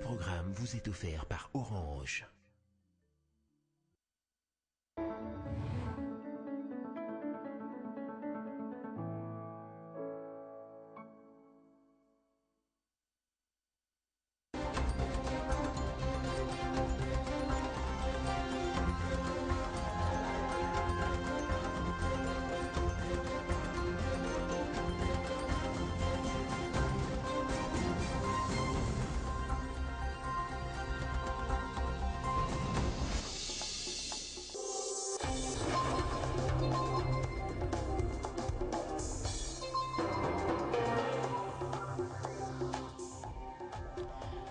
programme vous est offert par Orange.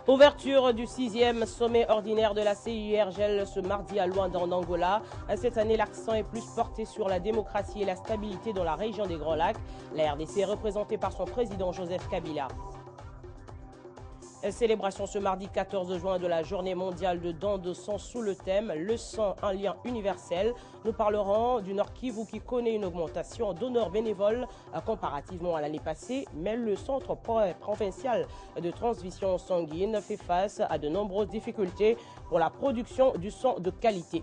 Ouverture du 6e sommet ordinaire de la CIRGL ce mardi à Luanda en Angola. Cette année, l'accent est plus porté sur la démocratie et la stabilité dans la région des Grands Lacs. La RDC est représentée par son président Joseph Kabila. Célébration ce mardi 14 juin de la journée mondiale de don de sang sous le thème « Le sang, un lien universel ». Nous parlerons du Nord Kivu qui connaît une augmentation d'honneurs bénévoles comparativement à l'année passée, mais le centre provincial de transfusion sanguine fait face à de nombreuses difficultés pour la production du sang de qualité.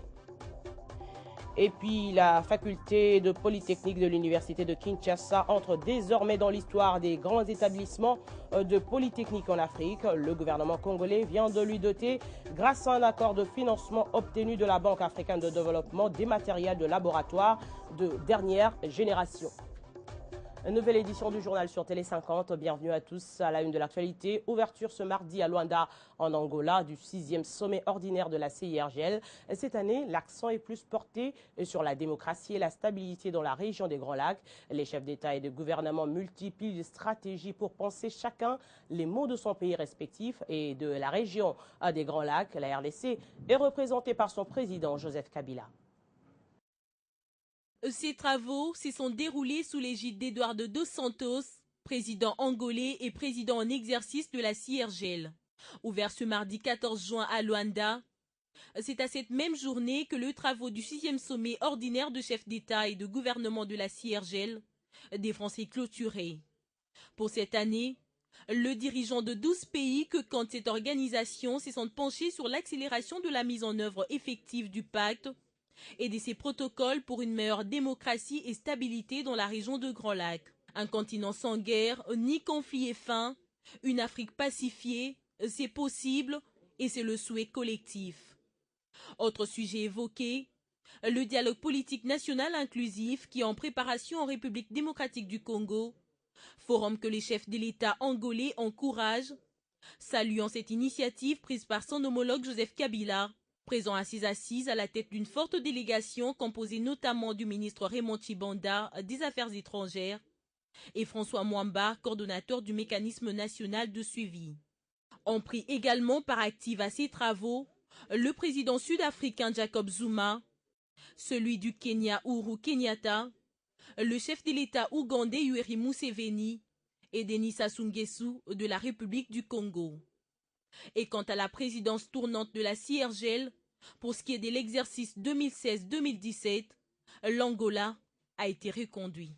Et puis la faculté de Polytechnique de l'Université de Kinshasa entre désormais dans l'histoire des grands établissements de Polytechnique en Afrique. Le gouvernement congolais vient de lui doter, grâce à un accord de financement obtenu de la Banque africaine de développement, des matériels de laboratoire de dernière génération. Une nouvelle édition du journal sur Télé 50. Bienvenue à tous à la une de l'actualité. Ouverture ce mardi à Luanda, en Angola, du 6e sommet ordinaire de la CIRGL. Cette année, l'accent est plus porté sur la démocratie et la stabilité dans la région des Grands Lacs. Les chefs d'État et de gouvernement multiplient les stratégies pour penser chacun les maux de son pays respectif et de la région des Grands Lacs. La RDC est représentée par son président Joseph Kabila. Ces travaux se sont déroulés sous l'égide d'Eduardo dos Santos, président angolais et président en exercice de la CIRGL. Ouvert ce mardi 14 juin à Luanda, c'est à cette même journée que le travaux du 6e sommet ordinaire de chefs d'État et de gouvernement de la CIRGL des Français clôturé. Pour cette année, le dirigeant de 12 pays que compte cette organisation se sont penchés sur l'accélération de la mise en œuvre effective du pacte et de ses protocoles pour une meilleure démocratie et stabilité dans la région de Grands Lacs. Un continent sans guerre, ni conflit et faim, une Afrique pacifiée, c'est possible et c'est le souhait collectif. Autre sujet évoqué, le dialogue politique national inclusif qui est en préparation en République démocratique du Congo, forum que les chefs de l'État angolais encouragent, saluant cette initiative prise par son homologue Joseph Kabila, présent à ces assises à la tête d'une forte délégation composée notamment du ministre Raymond Tshibanda des Affaires étrangères et François Mwamba, coordonnateur du mécanisme national de suivi. On prit également par active à ces travaux le président sud-africain Jacob Zuma, celui du Kenya Uhuru Kenyatta, le chef de l'État ougandais Yoweri Museveni et Denis Sassou Nguesso de la République du Congo. Et quant à la présidence tournante de la CIRGL, pour ce qui est de l'exercice 2016-2017, l'Angola a été reconduit.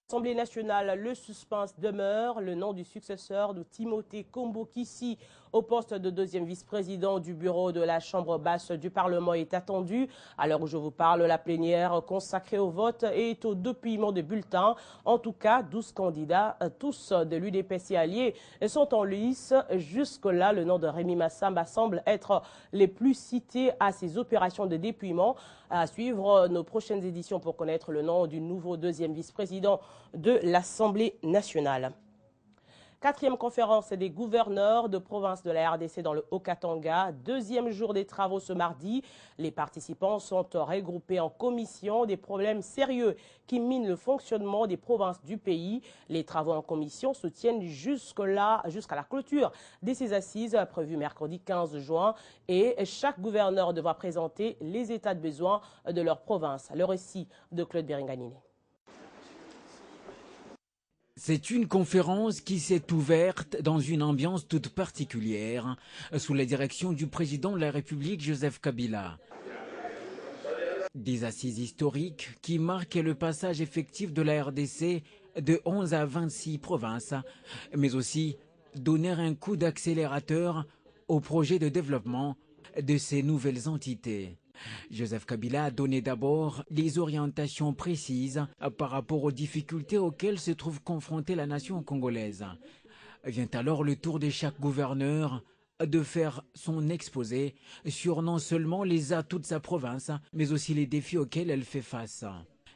L'Assemblée nationale, le suspense demeure. Le nom du successeur de Timothée Kombo-Kissi au poste de deuxième vice-président du bureau de la Chambre basse du Parlement est attendu. À l'heure où je vous parle, la plénière consacrée au vote est au dépouillement des bulletins. En tout cas, 12 candidats, tous de l'UDPS et alliés, sont en lice. Jusque-là, le nom de Rémy Massamba semble être les plus cités à ces opérations de dépouillement. À suivre nos prochaines éditions pour connaître le nom du nouveau deuxième vice-président de l'Assemblée nationale. 4e conférence des gouverneurs de province de la RDC dans le Haut-Katanga. 2e jour des travaux ce mardi. Les participants sont regroupés en commission des problèmes sérieux qui minent le fonctionnement des provinces du pays. Les travaux en commission se tiennent jusqu'à la clôture de ces assises prévues mercredi 15 juin. Et chaque gouverneur devra présenter les états de besoin de leur province. Le récit de Claude Beringanine. C'est une conférence qui s'est ouverte dans une ambiance toute particulière, sous la direction du président de la République, Joseph Kabila. Des assises historiques qui marquent le passage effectif de la RDC de 11 à 26 provinces, mais aussi donner un coup d'accélérateur au projet de développement de ces nouvelles entités. Joseph Kabila a donné d'abord les orientations précises par rapport aux difficultés auxquelles se trouve confrontée la nation congolaise. Vient alors le tour de chaque gouverneur de faire son exposé sur non seulement les atouts de sa province, mais aussi les défis auxquels elle fait face.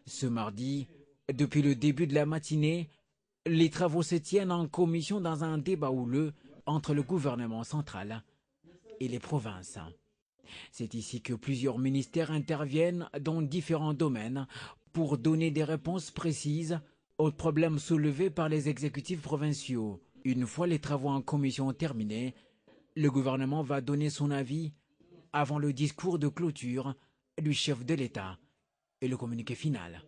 Ce mardi, depuis le début de la matinée, les travaux se tiennent en commission dans un débat houleux entre le gouvernement central et les provinces. C'est ici que plusieurs ministères interviennent dans différents domaines pour donner des réponses précises aux problèmes soulevés par les exécutifs provinciaux. Une fois les travaux en commission terminés, le gouvernement va donner son avis avant le discours de clôture du chef de l'État et le communiqué final.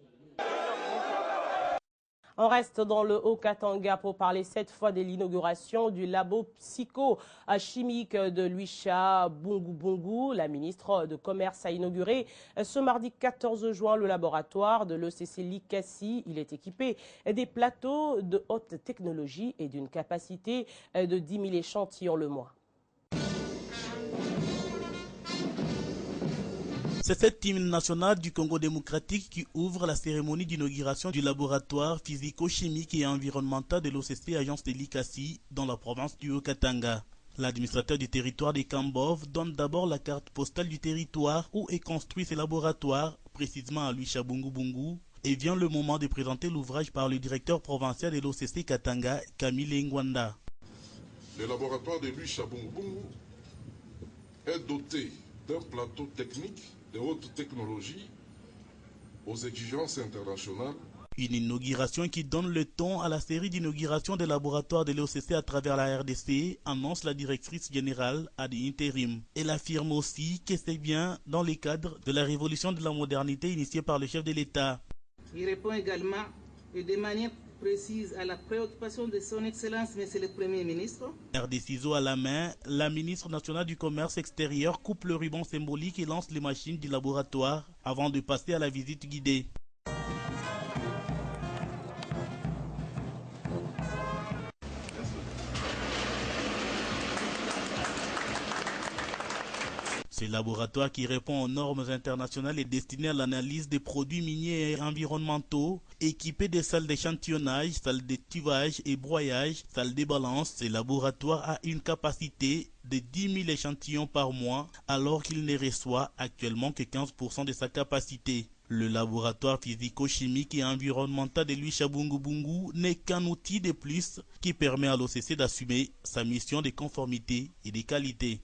On reste dans le Haut-Katanga pour parler cette fois de l'inauguration du labo psycho-chimique de Luisha Bungu. La ministre de Commerce a inauguré ce mardi 14 juin le laboratoire de l'ECC Likasi. Il est équipé des plateaux de haute technologie et d'une capacité de 10 000 échantillons le mois. C'est cette hymne nationale du Congo démocratique qui ouvre la cérémonie d'inauguration du laboratoire physico-chimique et environnemental de l'OCC Agence de Likasi dans la province du Haut-Katanga. L'administrateur du territoire des Kambov donne d'abord la carte postale du territoire où est construit ce laboratoire, précisément à Luisha Bungu, et vient le moment de présenter l'ouvrage par le directeur provincial de l'OCC Katanga, Camille Ngwanda. Le laboratoire de Luisha Bungu est doté d'un plateau technique de haute technologie aux exigences internationales. Une inauguration qui donne le ton à la série d'inauguration des laboratoires de l'OCC à travers la RDC, annonce la directrice générale ad interim. Elle affirme aussi que c'est bien dans le cadre de la révolution de la modernité initiée par le chef de l'État. Il répond également et de manière précise à la préoccupation de son Excellence, Monsieur le Premier ministre. Des ciseaux à la main, la ministre nationale du Commerce extérieur coupe le ruban symbolique et lance les machines du laboratoire avant de passer à la visite guidée. Ce laboratoire qui répond aux normes internationales est destiné à l'analyse des produits miniers et environnementaux, équipé de salles d'échantillonnage, salles de tuvage et broyage, salles de balance. Ce laboratoire a une capacité de 10 000 échantillons par mois, alors qu'il ne reçoit actuellement que 15% de sa capacité. Le laboratoire physico-chimique et environnemental de Luisha Bungu n'est qu'un outil de plus qui permet à l'OCC d'assumer sa mission de conformité et de qualité.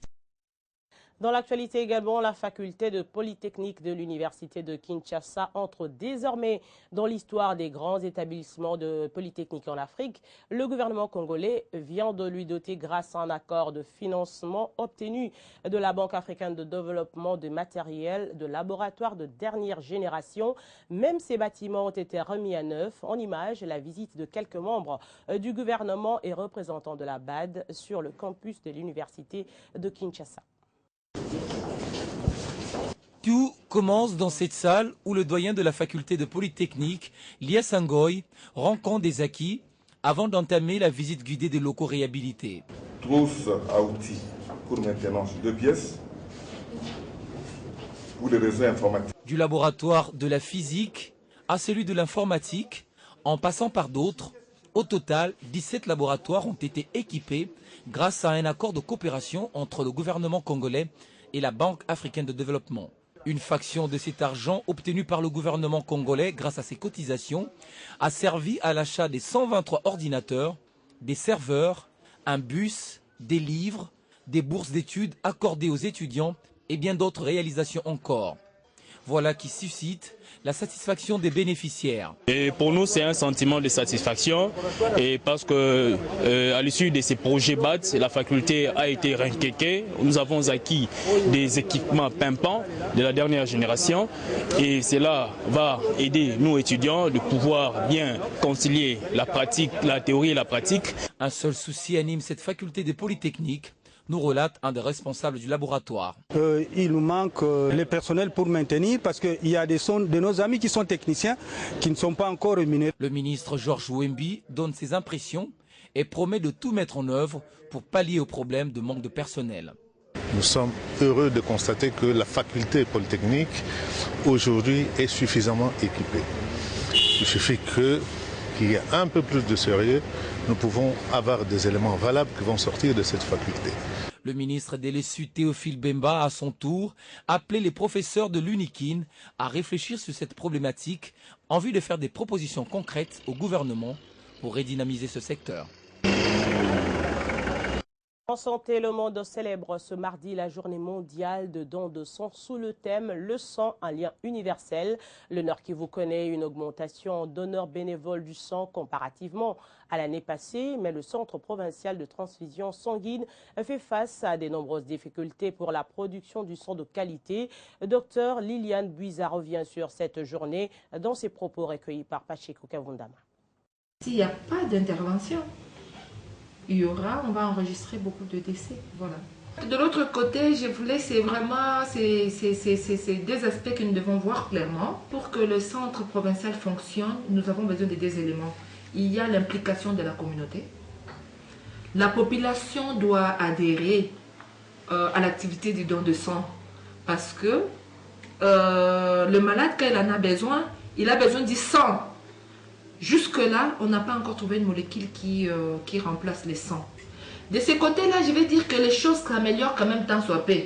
Dans l'actualité également, la faculté de Polytechnique de l'Université de Kinshasa entre désormais dans l'histoire des grands établissements de Polytechnique en Afrique. Le gouvernement congolais vient de lui doter grâce à un accord de financement obtenu de la Banque africaine de développement de matériel de laboratoire de dernière génération. Même ces bâtiments ont été remis à neuf. En image, la visite de quelques membres du gouvernement et représentants de la BAD sur le campus de l'Université de Kinshasa. Tout commence dans cette salle où le doyen de la faculté de Polytechnique, Lia Sangoy, rend compte des acquis avant d'entamer la visite guidée des locaux réhabilités. Trousse à outils pour maintenance de pièces pour les réseaux informatiques. Du laboratoire de la physique à celui de l'informatique, en passant par d'autres, au total, 17 laboratoires ont été équipés grâce à un accord de coopération entre le gouvernement congolais et la Banque africaine de développement. Une fraction de cet argent obtenu par le gouvernement congolais grâce à ses cotisations a servi à l'achat des 123 ordinateurs, des serveurs, un bus, des livres, des bourses d'études accordées aux étudiants et bien d'autres réalisations encore. Voilà qui suscite la satisfaction des bénéficiaires. Et pour nous, c'est un sentiment de satisfaction et parce que à l'issue de ces projets BAD, la faculté a été requéquée. Nous avons acquis des équipements pimpants de la dernière génération et cela va aider nous étudiants de pouvoir bien concilier la pratique, la théorie et la pratique. Un seul souci anime cette faculté de Polytechnique, nous relate un des responsables du laboratoire. Il nous manque le personnel pour maintenir parce qu'il y a de nos amis qui sont techniciens qui ne sont pas encore rémunérés. Le ministre Georges Wembi donne ses impressions et promet de tout mettre en œuvre pour pallier au problème de manque de personnel. Nous sommes heureux de constater que la faculté polytechnique aujourd'hui est suffisamment équipée. Il suffit qu'il y ait un peu plus de sérieux, nous pouvons avoir des éléments valables qui vont sortir de cette faculté. Le ministre des LSU, Théophile Bemba, à son tour, a appelé les professeurs de l'UNIKIN à réfléchir sur cette problématique en vue de faire des propositions concrètes au gouvernement pour redynamiser ce secteur. En santé, le monde célèbre ce mardi la journée mondiale de don de sang sous le thème « Le sang, un lien universel ». Le Nord Kivu connaît une augmentation en donneurs bénévoles du sang comparativement à l'année passée, mais le Centre provincial de transfusion sanguine fait face à de nombreuses difficultés pour la production du sang de qualité. Docteur Liliane Buiza revient sur cette journée dans ses propos recueillis par Pacheco Kavundama. S'il n'y a pas d'intervention, on va enregistrer beaucoup de décès. Voilà. De l'autre côté, je voulais, c'est vraiment ces deux aspects que nous devons voir clairement. Pour que le centre provincial fonctionne, nous avons besoin de deux éléments. Il y a l'implication de la communauté. La population doit adhérer à l'activité du don de sang parce que le malade, quand il en a besoin, il a besoin du sang. Jusque-là, on n'a pas encore trouvé une molécule qui remplace les sangs. De ce côté-là, je vais dire que les choses s'améliorent quand même tant soit peu.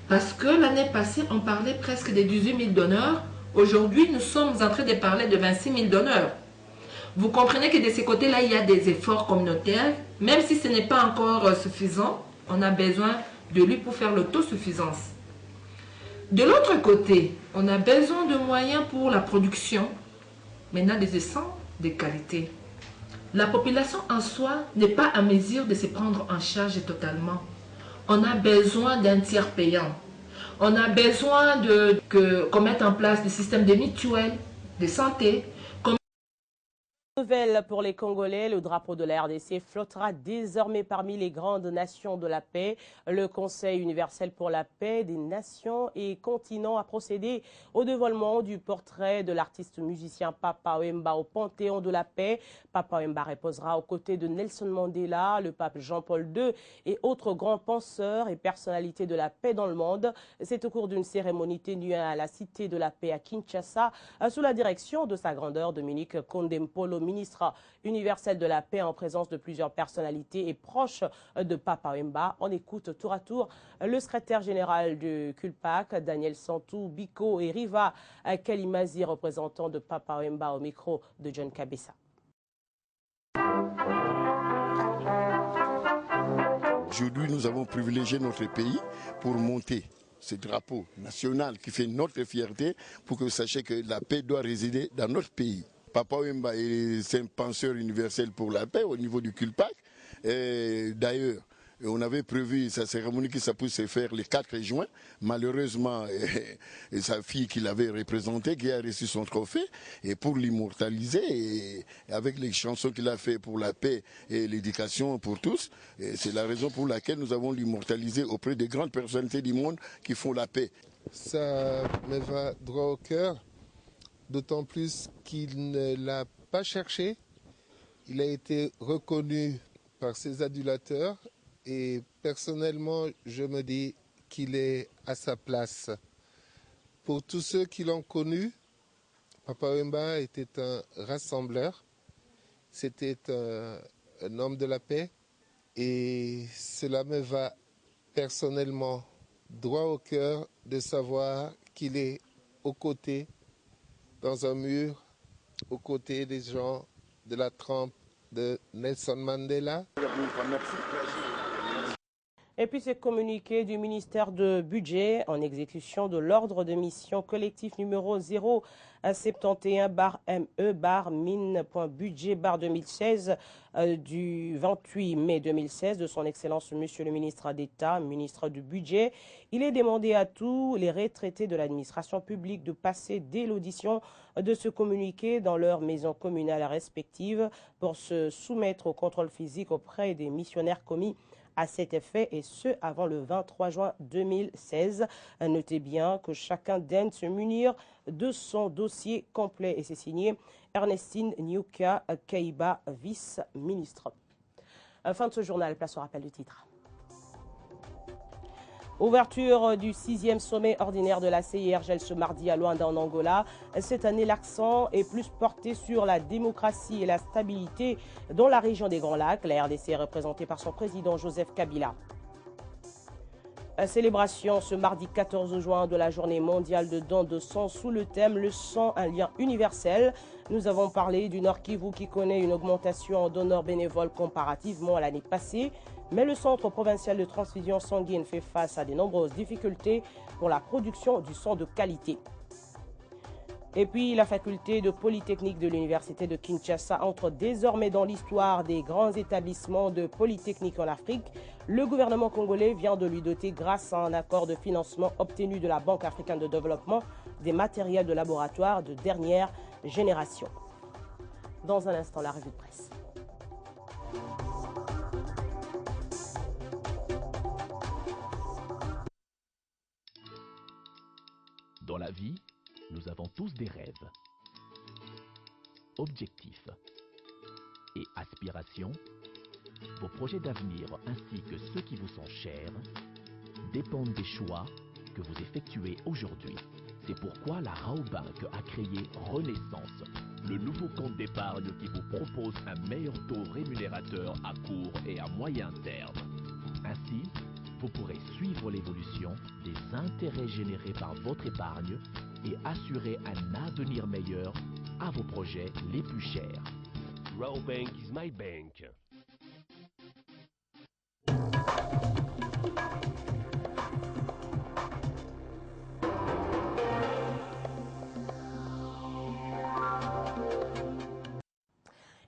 Parce que l'année passée, on parlait presque de 18 000 donneurs. Aujourd'hui, nous sommes en train de parler de 26 000 donneurs. Vous comprenez que de ce côté-là, il y a des efforts communautaires. Même si ce n'est pas encore suffisant, on a besoin de lui pour faire l'autosuffisance. De l'autre côté, on a besoin de moyens pour la production. Maintenant, des sangs de qualité. La population en soi n'est pas à mesure de se prendre en charge totalement. On a besoin d'un tiers payant. On a besoin qu'on mette en place des systèmes de mutuelles, de santé. Nouvelle pour les Congolais, le drapeau de la RDC flottera désormais parmi les grandes nations de la paix. Le Conseil universel pour la paix des nations et continents a procédé au dévoilement du portrait de l'artiste musicien Papa Wemba au Panthéon de la paix. Papa Wemba reposera aux côtés de Nelson Mandela, le pape Jean-Paul II et autres grands penseurs et personnalités de la paix dans le monde. C'est au cours d'une cérémonie tenue à la Cité de la paix à Kinshasa, sous la direction de sa grandeur Dominique Kondempolo, ministre universel de la paix en présence de plusieurs personnalités et proches de Papa Wemba. On écoute tour à tour le secrétaire général du CULPAC, Daniel Santou, Biko et Riva Kalimazi, représentant de Papa Wemba au micro de John Kabessa. Aujourd'hui, nous avons privilégié notre pays pour monter ce drapeau national qui fait notre fierté pour que vous sachiez que la paix doit résider dans notre pays. Papa Wemba est un penseur universel pour la paix au niveau du CULPAC. D'ailleurs, on avait prévu sa cérémonie qui ça puisse se faire le 4 juin. Malheureusement, sa fille qui l'avait représentée, qui a reçu son trophée, et pour l'immortaliser, avec les chansons qu'il a fait pour la paix et l'éducation pour tous, c'est la raison pour laquelle nous avons l'immortalisé auprès des grandes personnalités du monde qui font la paix. Ça me va droit au cœur. D'autant plus qu'il ne l'a pas cherché. Il a été reconnu par ses adulateurs et personnellement, je me dis qu'il est à sa place. Pour tous ceux qui l'ont connu, Papa Wemba était un rassembleur, c'était un homme de la paix et cela me va personnellement droit au cœur de savoir qu'il est aux côtés dans un mur, aux côtés des gens de la trempe de Nelson Mandela. Et puis ce communiqué du ministère de Budget en exécution de l'ordre de mission collectif numéro 071-ME-mine.budget-2016 du 28 mai 2016 de son Excellence Monsieur le ministre d'État, ministre du Budget. Il est demandé à tous les retraités de l'administration publique de passer dès l'audition de ce communiqué dans leurs maisons communales respectives pour se soumettre au contrôle physique auprès des missionnaires commis à cet effet, et ce avant le 23 juin 2016. Notez bien que chacun daigne se munir de son dossier complet, et c'est signé Ernestine Nyuka Kaiba, vice-ministre. Fin de ce journal, place au rappel du titre. Ouverture du 6e sommet ordinaire de la CIRGL ce mardi à Luanda en Angola. Cette année, l'accent est plus porté sur la démocratie et la stabilité dans la région des Grands Lacs. La RDC est représentée par son président Joseph Kabila. Célébration ce mardi 14 juin de la journée mondiale de don de sang sous le thème « Le sang, un lien universel ». Nous avons parlé du Nord Kivu qui connaît une augmentation en donneurs bénévoles comparativement à l'année passée. Mais le Centre provincial de transfusion sanguine fait face à de nombreuses difficultés pour la production du sang de qualité. Et puis, la faculté de Polytechnique de l'Université de Kinshasa entre désormais dans l'histoire des grands établissements de Polytechnique en Afrique. Le gouvernement congolais vient de lui doter, grâce à un accord de financement obtenu de la Banque africaine de développement, des matériels de laboratoire de dernière génération. Dans un instant, la revue de presse. Dans la vie, nous avons tous des rêves, objectifs et aspirations. Vos projets d'avenir ainsi que ceux qui vous sont chers dépendent des choix que vous effectuez aujourd'hui. C'est pourquoi la Raobank a créé Renaissance, le nouveau compte d'épargne qui vous propose un meilleur taux rémunérateur à court et à moyen terme. Ainsi, vous pourrez suivre l'évolution des intérêts générés par votre épargne et assurer un avenir meilleur à vos projets les plus chers. Raobank is my bank.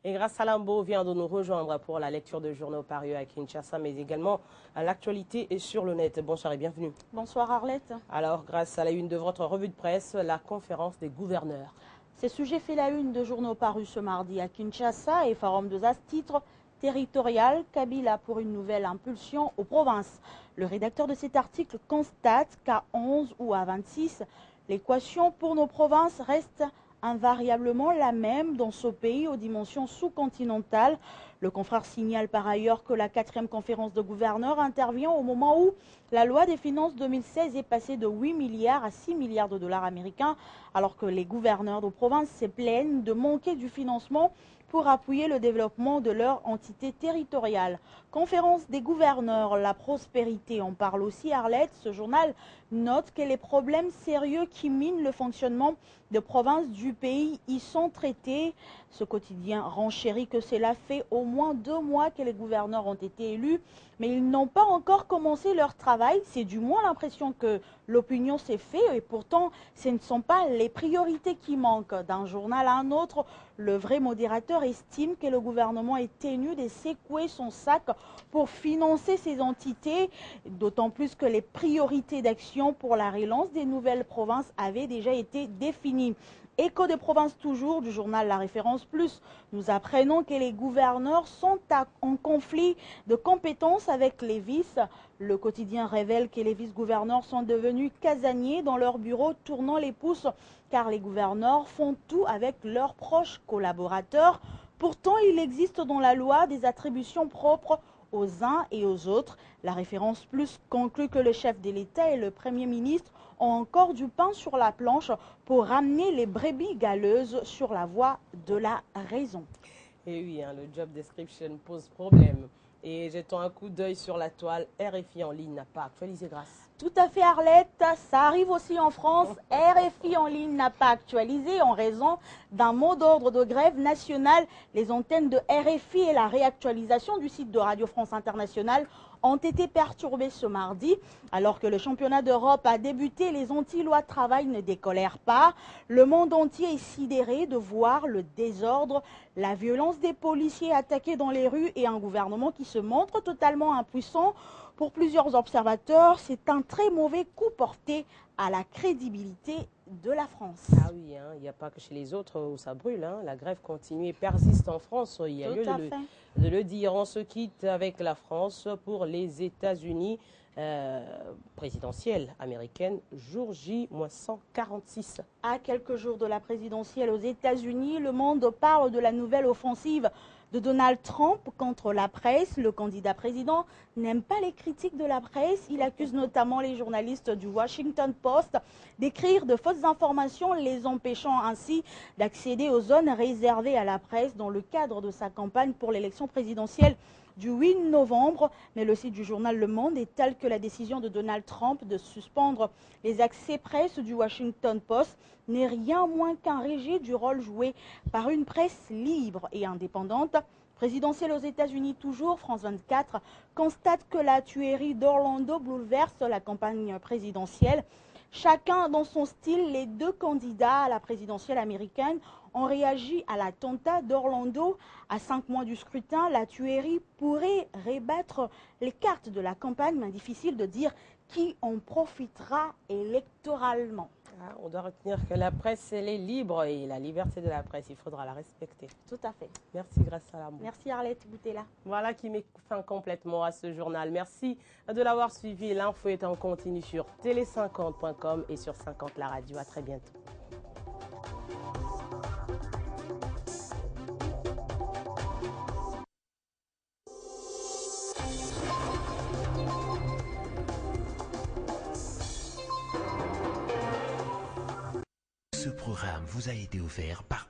Et grâce à Lambo vient de nous rejoindre pour la lecture de journaux parus à Kinshasa, mais également à l'actualité et sur le net. Bonsoir et bienvenue. Bonsoir Arlette. Alors, grâce à la une de votre revue de presse, la conférence des gouverneurs. Ces sujets fait la une de journaux parus ce mardi à Kinshasa et Forum de As titre territorial, Kabila pour une nouvelle impulsion aux provinces. Le rédacteur de cet article constate qu'à 11 ou à 26, l'équation pour nos provinces reste invariablement la même dans ce pays aux dimensions sous-continentales. Le confrère signale par ailleurs que la 4e conférence de gouverneurs intervient au moment où la loi des finances 2016 est passée de 8 milliards à 6 milliards de dollars américains, alors que les gouverneurs de province se plaignent de manquer du financement pour appuyer le développement de leur entité territoriale. Conférence des gouverneurs, la prospérité, on parle aussi Arlette. Ce journal note que les problèmes sérieux qui minent le fonctionnement de provinces du pays y sont traités. Ce quotidien renchérit que cela fait au moins 2 mois que les gouverneurs ont été élus, mais ils n'ont pas encore commencé leur travail. C'est du moins l'impression que l'opinion s'est faite et pourtant ce ne sont pas les priorités qui manquent. D'un journal à un autre, le vrai modérateur estime que le gouvernement est tenu de secouer son sac pour financer ces entités, d'autant plus que les priorités d'action pour la relance des nouvelles provinces avaient déjà été définies. Écho des provinces toujours, du journal La Référence Plus, nous apprenons que les gouverneurs sont en conflit de compétences avec les vices. Le quotidien révèle que les vice-gouverneurs sont devenus casaniers dans leur bureau, tournant les pouces, car les gouverneurs font tout avec leurs proches collaborateurs. Pourtant, il existe dans la loi des attributions propres aux uns et aux autres. La Référence Plus conclut que le chef de l'État et le Premier ministre ont encore du pain sur la planche pour ramener les brebis galeuses sur la voie de la raison. Et oui, le job description pose problème. Et jetons un coup d'œil sur la toile, RFI en ligne n'a pas actualisé grâce. Tout à fait Arlette, ça arrive aussi en France. RFI en ligne n'a pas actualisé en raison d'un mot d'ordre de grève nationale. Les antennes de RFI et la réactualisation du site de Radio France Internationale ont été perturbées ce mardi. Alors que le championnat d'Europe a débuté, les anti-lois de travail ne décollèrent pas. Le monde entier est sidéré de voir le désordre, la violence des policiers attaqués dans les rues et un gouvernement qui se montre totalement impuissant. Pour plusieurs observateurs, c'est un très mauvais coup porté à la crédibilité de la France. Ah oui, il n'y a pas que chez les autres où ça brûle. La grève continue et persiste en France. Il y a lieu de le dire. On se quitte avec la France pour les États-Unis. Présidentielle américaine, jour J-146. À quelques jours de la présidentielle aux États-Unis, le monde parle de la nouvelle offensive de Donald Trump contre la presse. Le candidat président n'aime pas les critiques de la presse. Il accuse notamment les journalistes du Washington Post d'écrire de fausses informations, les empêchant ainsi d'accéder aux zones réservées à la presse dans le cadre de sa campagne pour l'élection présidentielle du 8 novembre. Mais le site du journal Le Monde est tel que la décision de Donald Trump de suspendre les accès presse du Washington Post n'est rien moins qu'un rejet du rôle joué par une presse libre et indépendante. Présidentielle aux États-Unis toujours, France 24 constate que la tuerie d'Orlando bouleverse la campagne présidentielle. Chacun dans son style, les deux candidats à la présidentielle américaine ont réagi à l'attentat d'Orlando. À 5 mois du scrutin, la tuerie pourrait rebattre les cartes de la campagne, mais difficile de dire qui en profitera électoralement. On doit retenir que la presse, elle est libre et la liberté de la presse, il faudra la respecter. Tout à fait. Merci, Grâce à l'amour. Merci Arlette Boutella. Voilà qui met fin complètement à ce journal. Merci de l'avoir suivi. L'info est en continu sur télé50.com et sur 50 la radio. À très bientôt. Ce programme vous a été offert par